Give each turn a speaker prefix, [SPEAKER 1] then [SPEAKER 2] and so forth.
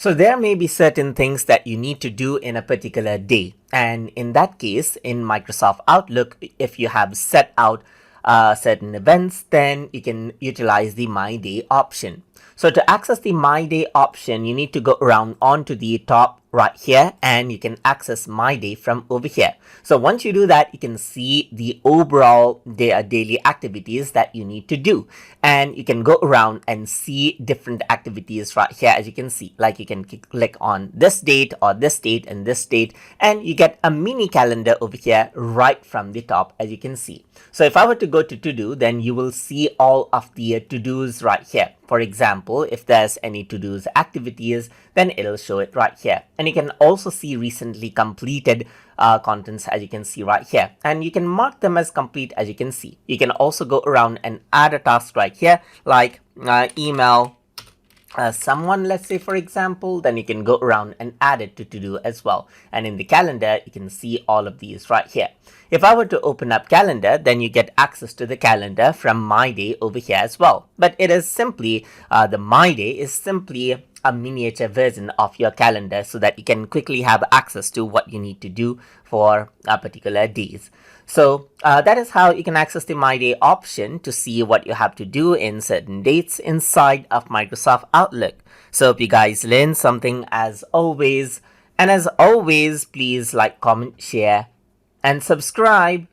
[SPEAKER 1] So there may be certain things that you need to do in a particular day. And in that case, in Microsoft Outlook, if you have set out certain events, then you can utilize the My Day option. So to access the My Day option, you need to go around onto the top right here and you can access My Day from over here. So once you do that, you can see the overall daily activities that you need to do. And you can go around and see different activities right here, as you can see. Like you can click on this date or this date and this date, and you get a mini calendar over here right from the top, as you can see. So if I were to go to do, then you will see all of the to-dos right here. For example, if there's any to-dos activities, then it'll show it right here. And you can also see recently completed contents, as you can see right here. And you can mark them as complete, as you can see. You can also go around and add a task right here, like email someone, let's say, for example. Then you can go around and add it to do as well. And in the calendar, you can see all of these right here. If I were to open up calendar, then you get access to the calendar from My Day over here as well. But it is simply, the My Day is simply a miniature version of your calendar so that you can quickly have access to what you need to do for particular days. So that is how you can access the My Day option to see what you have to do in certain dates inside of Microsoft Outlook. So hope you guys learned something as always. And as always, please like, comment, share, and subscribe.